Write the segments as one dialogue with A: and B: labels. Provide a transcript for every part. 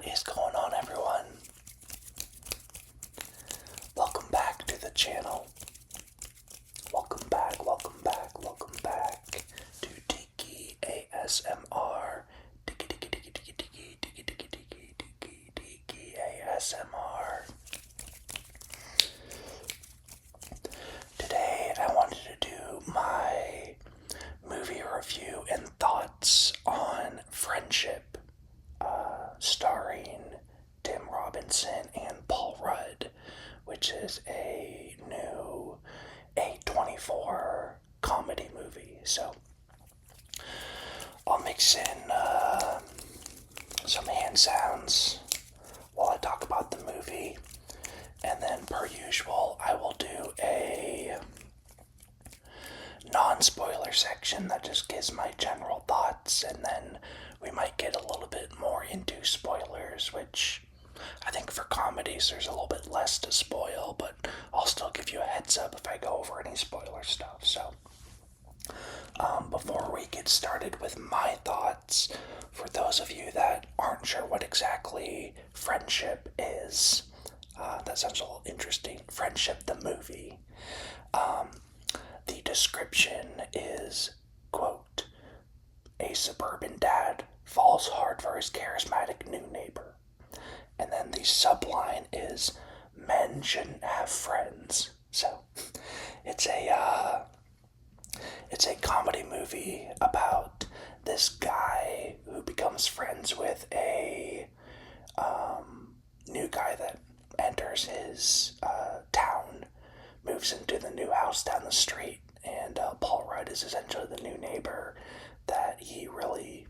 A: What is going on, everyone? Welcome back to the channel. Welcome back, welcome back, welcome back to Tiki ASMR. Tiki Tiki Tiki Tiki Tiki Tiki Tiki Tiki Tiki Tiki ASMR. Today I wanted to do my movie review and thoughts on Friendship, starring Tim Robinson and Paul Rudd, which is a new A24 comedy movie. So I'll mix in some hand sounds while I talk about the movie, and then per usual I will do a non-spoiler section that just gives my general thoughts, and then we might get a little bit more into spoilers, which I think for comedies there's a little bit less to spoil, but I'll still give you a heads up if I go over any spoiler stuff. So before we get started with my thoughts, for those of you that aren't sure what exactly Friendship is, that sounds a little interesting. Friendship, the movie. The description is, quote, a suburban dad falls hard for his charismatic new neighbor. And then the subline is, men shouldn't have friends. So it's a comedy movie about this guy who becomes friends with a new guy that enters his town, moves into the new house down the street, and Paul Rudd is essentially the new neighbor that he really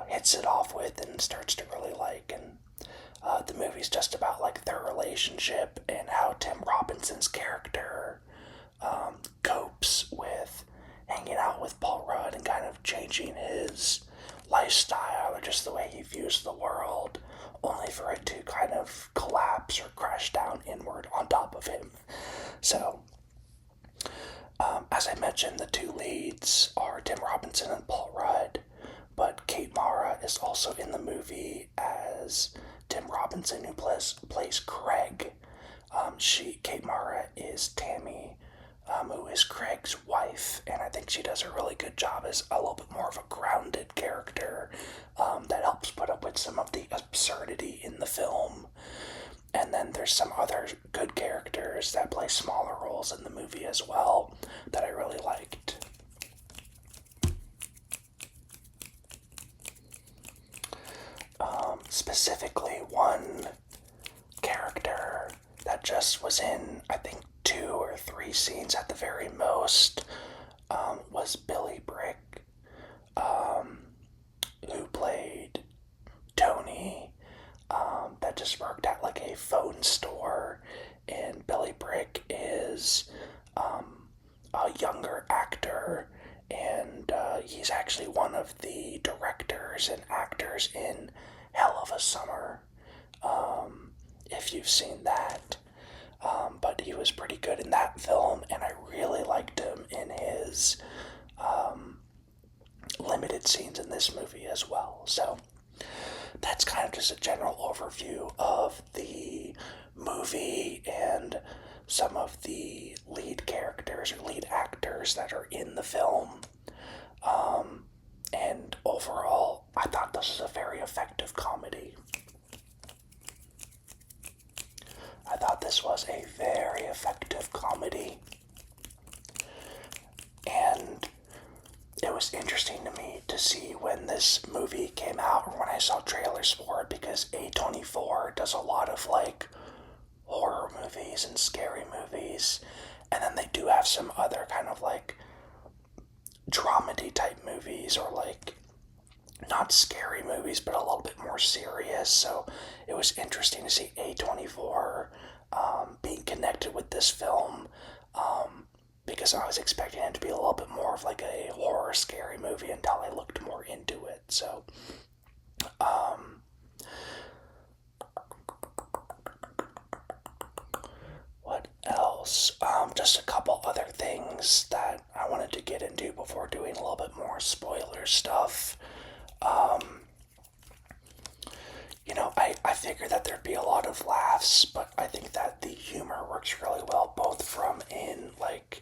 A: hits it off with and starts to really like. And the movie's just about like their relationship and how Tim Robinson's character copes with hanging out with Paul Rudd and kind of changing his lifestyle or just the way he views the world, only for it to kind of collapse or crash down inward on top of him. So, as I mentioned, the two leads are Tim Robinson and Paul Rudd, but Kate Mara is also in the movie as Tim Robinson, who plays Craig. Kate Mara is Tammy, who is Craig's wife, and I think she does a really good job as a little bit more of a grounded character that helps put up with some of the absurdity in the film. And then there's some other good characters that play smaller roles in the movie as well that I really liked. Specifically, one character that just was in, I think, 2 or 3 scenes at the very most, was Billy Brick, who played Tony, that just worked at like a phone store. And Billy Brick is a younger actor, and he's actually one of the directors and actors in Hell of a Summer, if you've seen that. But he was pretty good in that film, and I really liked him in his limited scenes in this movie as well. So that's kind of just a general overview of the movie and some of the lead characters or lead actors that are in the film. And overall, I thought this was a very effective comedy. I thought this was a very effective comedy. And it was interesting to me to see when this movie came out or when I saw trailers for it, because A24 does a lot of like horror movies and scary movies, and then they do have some other kind of like dramedy type movies, or like not scary movies but a little bit more serious. So it was interesting to see A24 being connected with this film, because I was expecting it to be a little bit more of like a horror scary movie until I looked more into it. So what else? Just a couple other things that I wanted to get into before doing a little bit more spoiler stuff. I figured that there'd be a lot of laughs, but I think that the humor works really well, both from in like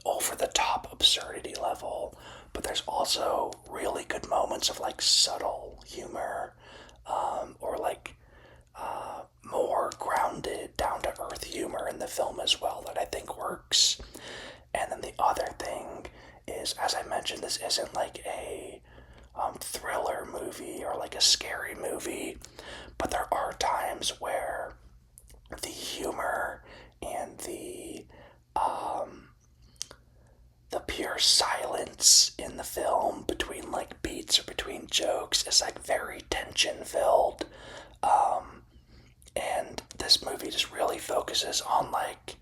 A: over the top absurdity level, but there's also really good moments of like subtle humor, or like more grounded, down to earth humor in the film as well that I think works. And then the other thing is, as I mentioned, this isn't like a thriller movie or like a scary movie, but there are times where the humor and the pure silence in the film between like beats or between jokes is like very tension filled. And this movie just really focuses on like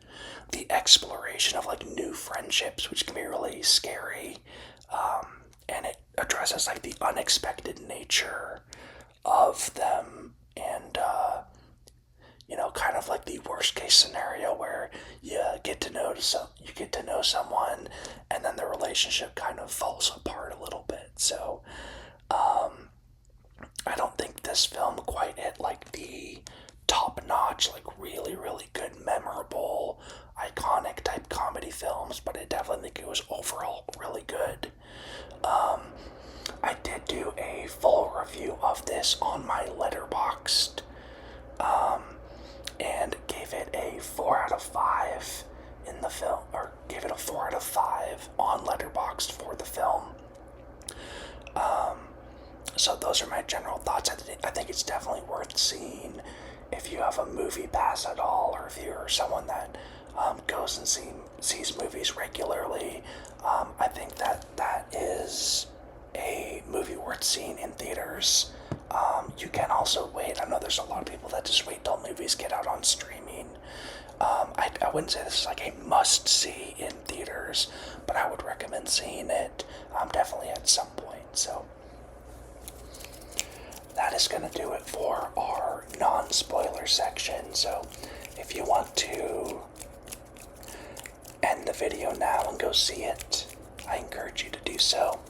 A: the exploration of like new friendships, which can be really scary. And it addresses like the unexpected nature of them, and kind of like the worst case scenario where you get to know someone, and then the relationship kind of falls apart a little bit. So I don't think this film quite hit like the top notch, like really, really good, memorable, iconic type comedy films, but I definitely think it was overall really good. I did do a full review of this on my Letterboxd, and gave it a 4 out of 5 in the film, or gave it a 4 out of 5 on Letterboxd for the film. So those are my general thoughts. I think it's definitely worth seeing if you have a movie pass at all, or if you're someone that goes and sees movies regularly. I think that is a movie worth seeing in theaters. You can also wait. I know there's a lot of people that just wait till movies get out on streaming. I wouldn't say this is like a must-see in theaters, but I would recommend seeing it definitely at some point. So that is going to do it for our non-spoiler section. So if you want to end the video now and go see it, I encourage you to do so.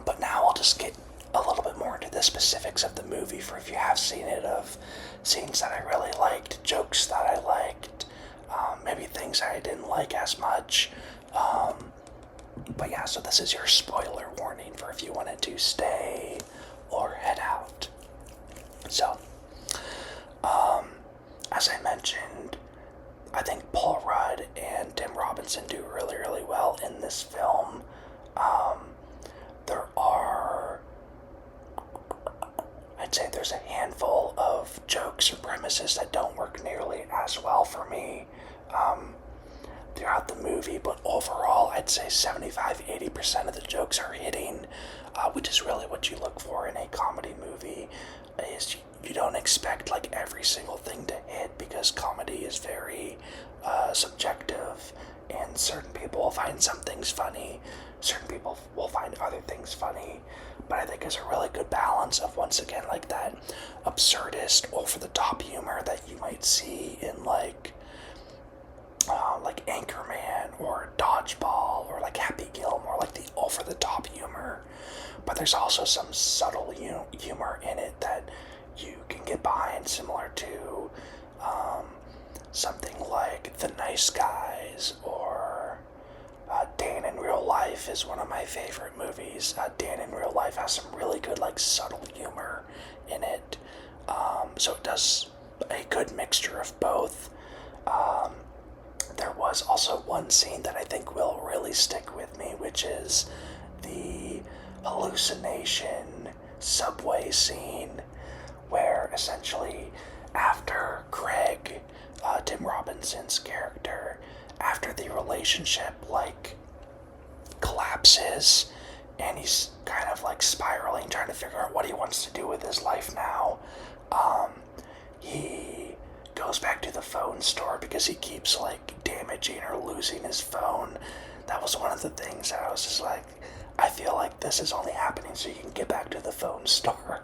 A: But now I'll just get a little bit more into the specifics of the movie, for if you have seen it, of scenes that I really liked, jokes that I liked, maybe things I didn't like as much. But yeah, so this is your spoiler warning for if you wanted to stay or head out. So, as I mentioned, I think Paul Rudd and Tim Robinson do really, really well in this film. I'd say there's a handful of jokes or premises that don't work nearly as well for me throughout the movie, but overall, I'd say 75-80% of the jokes are hitting, which is really what you look for in a comedy movie. Is you don't expect like every single thing to hit, because comedy is very subjective, and certain people will find some things funny, certain people will find other things funny. But I think it's a really good balance of, once again, like that absurdist, over-the-top humor that you might see in like Anchorman or Dodgeball or like Happy Gilmore, like the over-the-top humor. But there's also some subtle humor in it that you can get behind, similar to something like The Nice Guys, or Dan in Real Life is one of my favorite movies. Dan in Real Life has some really good, like, subtle humor in it. So it does a good mixture of both. There was also one scene that I think will really stick with me, which is the hallucination subway scene, where essentially after Craig, Tim Robinson's character, after the relationship like collapses and he's kind of like spiraling, trying to figure out what he wants to do with his life now, he goes back to the phone store because he keeps like damaging or losing his phone. That was one of the things that I was just like, I feel like this is only happening so you can get back to the phone store,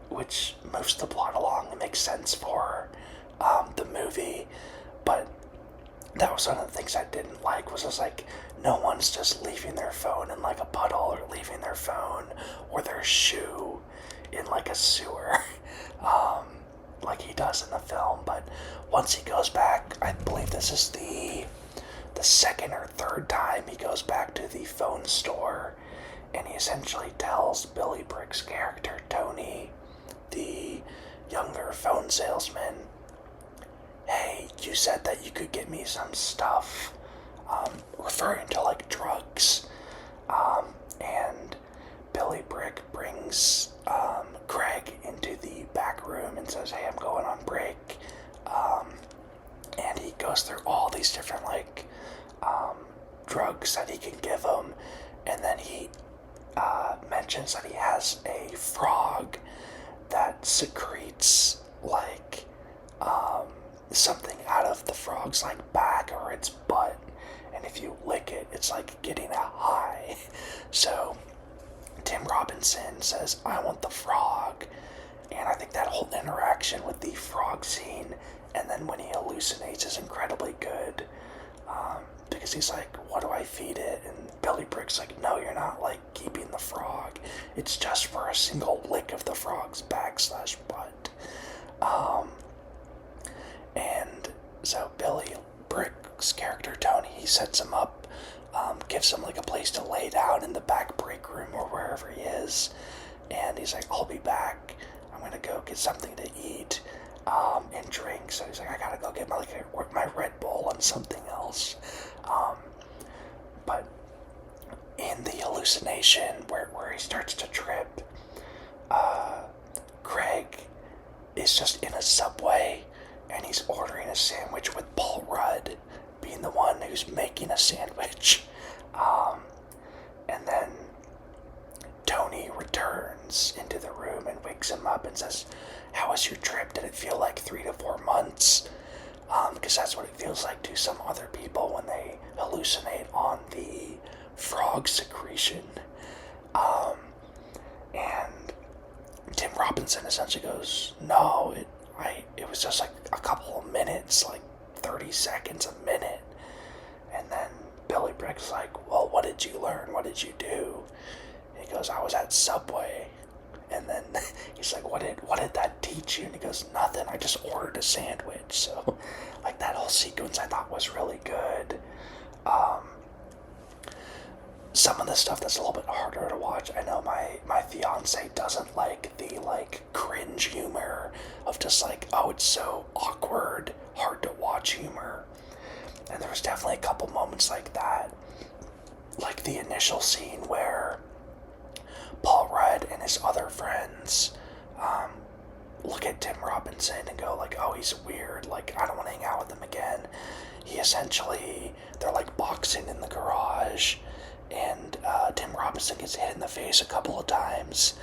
A: which moves the plot along and makes sense for the movie. But that was one of the things I didn't like, was just like, no one's just leaving their phone in like a puddle, or leaving their phone or their shoe in like like a sewer, like he does in the film. But once he goes back, I believe this is the second or third time he goes back to the phone store, and he essentially tells Billy Brick's character, Tony, the younger phone salesman, hey, you said that you could get me some stuff, referring to like drugs. And Billy Brick brings Craig into the back room and says, hey, I'm going on break. And he goes through all these different like drugs that he can give him. And then he mentions that he has a frog that secretes like something out of the frog's like back or its butt, and if you lick it, it's like getting a high. So Tim Robinson says, I want the frog. And I think that whole interaction with the frog scene and then when he hallucinates is incredibly good. Because he's like, what do I feed it? And Billy Brick's like, no, you're not like keeping the frog. It's just for a single lick of the frog's back/butt. And so Billy Brick's character, Tony, he sets him up, gives him like a place to lay down in the back break room or wherever he is. And he's like, I'll be back. I'm going to go get something to eat and drink. So he's like, I got to go get my Red Bull and something else. But in the hallucination where he starts to trip, Craig is just in a Subway and he's ordering a sandwich with Paul Rudd being the one who's making a sandwich. And then Tony returns into the room and wakes him up and says, how was your trip? Did it feel like 3 to 4 months? Because that's what it feels like to some other people when they hallucinate on the frog secretion. And Tim Robinson essentially goes, no, it was just like a couple of minutes, like 30 seconds, a minute. And then Billy Brick's like, well, what did you learn? What did you do? And he goes, I was at Subway. And then he's like, what did that teach you? And he goes, nothing, I just ordered a sandwich. So like that whole sequence I thought was really good. Some of the stuff that's a little bit harder to watch, I know my fiance doesn't like the like cringe humor of just like, oh, it's so awkward, hard to watch humor. And there was definitely a couple moments like that. Like the initial scene where Paul Rudd and his other friends look at Tim Robinson and go like, oh, he's weird, like I don't want to hang out with him again. They're like boxing in the garage, and Tim Robinson gets hit in the face a couple of times.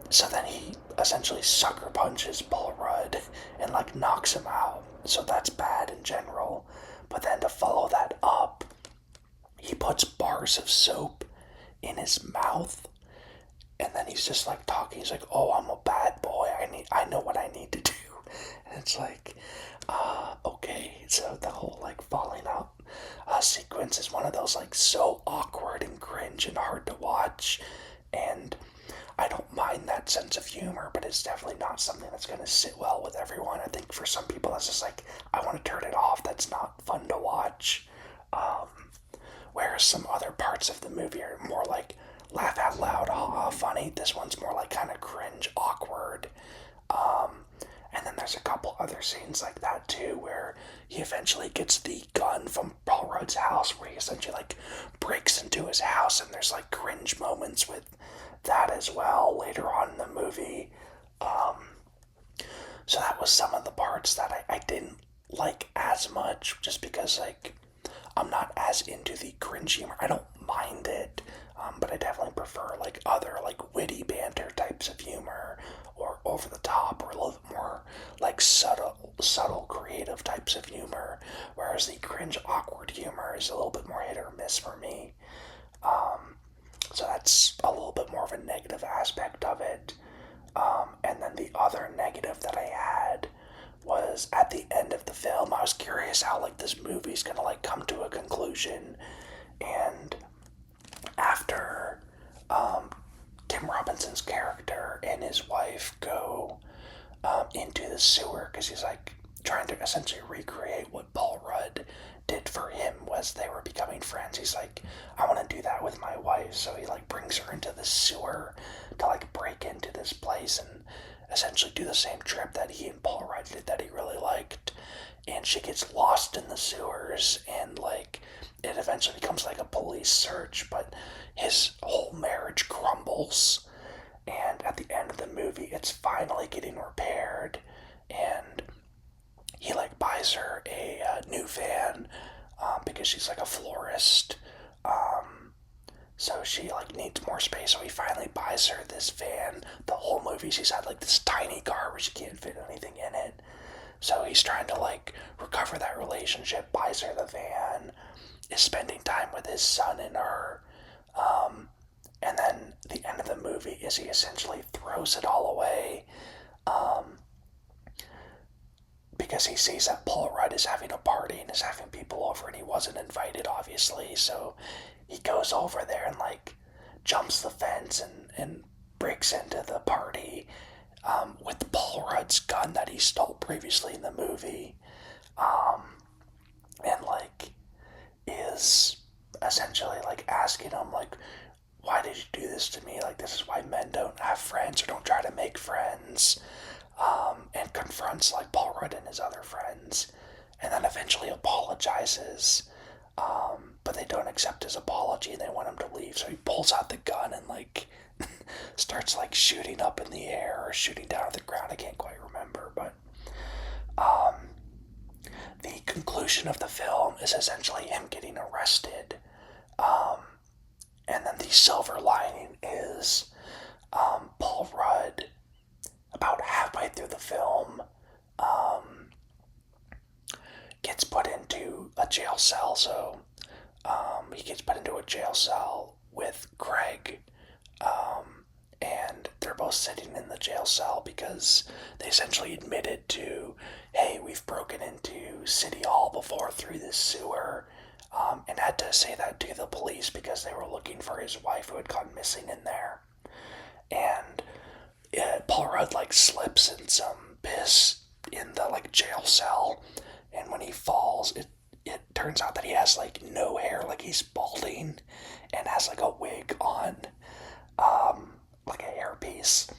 A: So then he essentially sucker punches Paul Rudd and like knocks him out. So that's bad in general. But then to follow that up, he puts bars of soap in his mouth, and then he's just like talking. He's like, oh, I'm a bad boy. I know what I need to do. And it's like, okay. So the whole like falling out sequence is one of those like so awkward and cringe and hard to watch. And I don't mind that sense of humor, but it's definitely not something that's going to sit well with everyone. I think for some people that's just like, I want to turn it off. That's not fun to watch. Whereas some other parts of the movie are more like laugh out loud, haha, funny. This one's more like kind of cringe, awkward. And then there's a couple other scenes like that too, where he eventually gets the gun from Paul Rudd's house, where he essentially like breaks into his house, and there's like cringe moments with that as well later on in the movie. So that was some of the parts that I didn't like as much, just because like I'm not as into the cringe humor. I don't mind it, but I definitely prefer like other like witty banter types of humor, or over the top, or a little bit more like subtle creative types of humor, whereas the cringe awkward humor is a little bit more hit or miss for me. So that's a little bit more of a negative aspect of it. And then the other negative that I had was at the end of the film, I was curious how like this movie's gonna like come to a conclusion. And after Tim Robinson Robinson's character and his wife go into the sewer because he's like trying to essentially recreate what Paul Rudd did for him as they were becoming friends. He's like, I want to do that with my wife. So he like brings her into the sewer to like break into this place and essentially do the same trip that he and Paul Rudd did that he really liked. And she gets lost in the sewers, and like it eventually becomes like a police search, but his whole marriage crumbles. And at the end of the movie, it's finally getting repaired, and he like buys her a new van because she's like a florist. So she like needs more space. So he finally buys her this van. The whole movie, she's had like this tiny car where she can't fit anything in it. So he's trying to like recover that relationship. Buys her the van. Is spending time with his son and her. And then the end of the movie is he essentially throws it all away. Because he sees that Paul Rudd is having a party and is having people over and he wasn't invited, obviously. So he goes over there and like jumps the fence and breaks into the party with Paul Rudd's gun that he stole previously in the movie. And like is essentially like asking him like, why did you do this to me? Like, this is why men don't have friends or don't try to make friends. And confronts like Paul Rudd and his other friends, and then eventually apologizes. But they don't accept his apology and they want him to leave. So he pulls out the gun and like starts like shooting up in the air or shooting down at the ground. I can't quite remember, but the conclusion of the film is essentially him getting arrested. And then the silver lining is Paul Rudd, about halfway through the film, gets put into a jail cell. So he gets put into a jail cell with Craig, and they're both sitting in the jail cell because they essentially admitted to, hey, we've broken into City Hall before through this sewer, and had to say that to the police because they were looking for his wife who had gone missing in there. And Paul Rudd like slips in some piss in the like jail cell, and when he falls, it turns out that he has like no hair, like he's balding, and has like a wig on, like a hairpiece.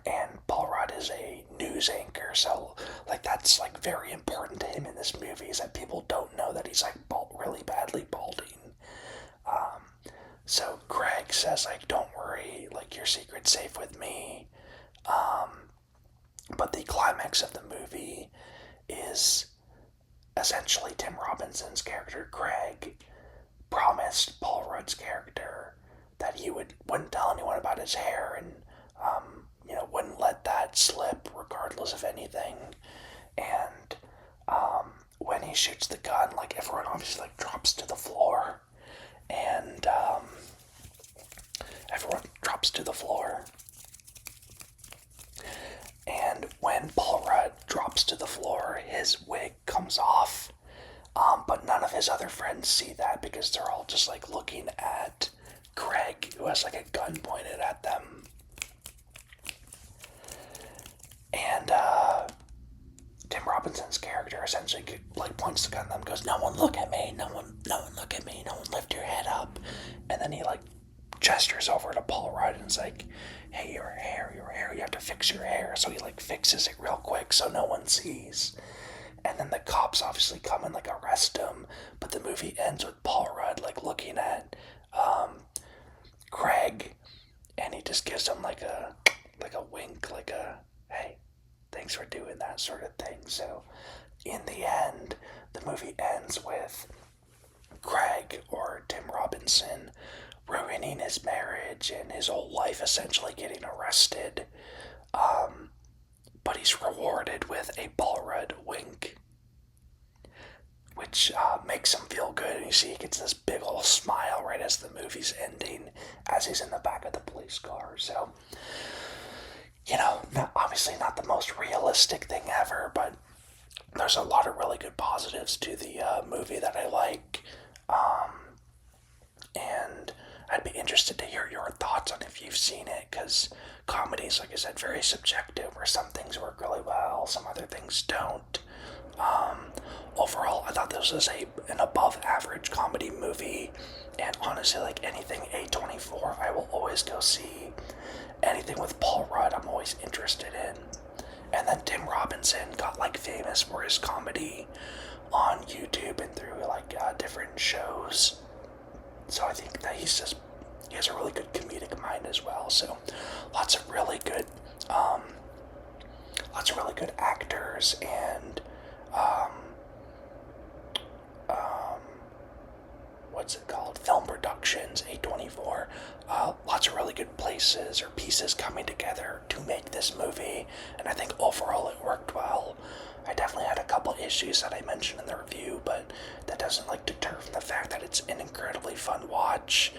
A: And Paul Rudd is a news anchor, so like that's like very important to him in this movie, is that people don't know that he's like really badly balding. So Craig says like, don't worry, like your secret's safe with me. But the climax of the movie is essentially Tim Robinson's character Craig promised Paul Rudd's character that he wouldn't tell anyone about his hair, and wouldn't let that slip regardless of anything. And when he shoots the gun, like everyone obviously like drops to the floor, and everyone drops to the floor. And when Paul Rudd drops to the floor, his wig comes off. But none of his other friends see that because they're all just like looking at Craig, who has like a gun pointed at them. And Tim Robinson's character essentially like points the gun at them, goes, "No one look at me, no one look at me, no one lift your head up." And then he like gestures over to Paul Rudd and is like, "Hey, your hair, you have to fix your hair." So he like fixes it real quick so no one sees. And then the cops obviously come and like arrest him, but the movie ends with Paul Rudd like looking at Craig, and he just gives him like a wink, like a, "Hey, thanks for doing that," sort of thing. So in the end, the movie ends with Craig, or Tim Robinson, ruining his marriage and his whole life, essentially getting arrested. But he's rewarded with a Paul Rudd wink, which makes him feel good. And you see he gets this big old smile right as the movie's ending, as he's in the back of the police car. So, obviously not the most realistic thing ever, but there's a lot of really good positives to the movie that I like. And I'd be interested to hear your thoughts on if you've seen it, because comedy is, like I said, very subjective, where some things work really well, some other things don't. Overall, I thought this was an above average comedy movie, and honestly, like anything A24, I will always go see. Anything with Paul Rudd, I'm always interested in. And then Tim Robinson got like famous for his comedy on YouTube and through like different shows. So I think that he has a really good comedic mind as well. So lots of really good actors and what's it called? Film productions, A24. Lots of really good places or pieces coming together to make this movie, and I think overall it worked well. I definitely had a couple issues that I mentioned in the review, but that doesn't like deter from the fact that it's an incredibly fun watch.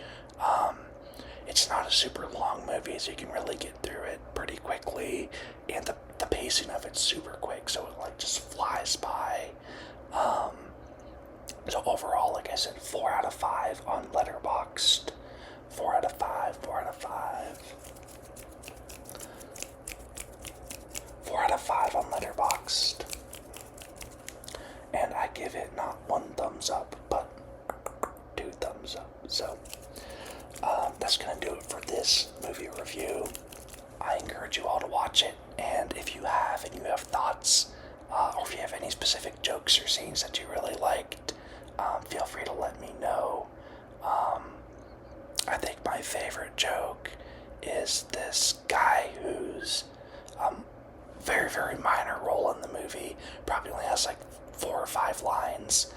A: It's not a super long movie, so you can really get through it pretty quickly, and the pacing of it's super quick, so it like just flies by. So overall, like I said, 4 out of 5 on Letterboxd. 4 out of 5, 4 out of 5. 4 out of 5 on Letterboxd. And I give it not 1 thumbs up, but 2 thumbs up. So, that's gonna do it for this movie review. I encourage you all to watch it, and if you have thoughts, or if you have any specific jokes or scenes that you really liked, feel free to let me know. I think my favorite joke is this guy who's very, very minor role in the movie, probably only has like 4 or 5 lines,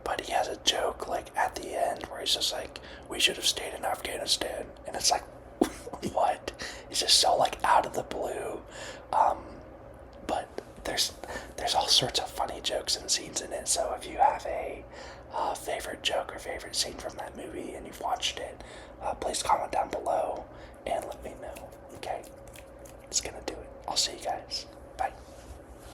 A: but he has a joke like at the end where he's just like, we should have stayed in Afghanistan, and it's like, what? It's just so like out of the blue, but there's all sorts of funny jokes and scenes in it. So if you have a favorite joke or favorite scene from that movie and you've watched it, please comment down below.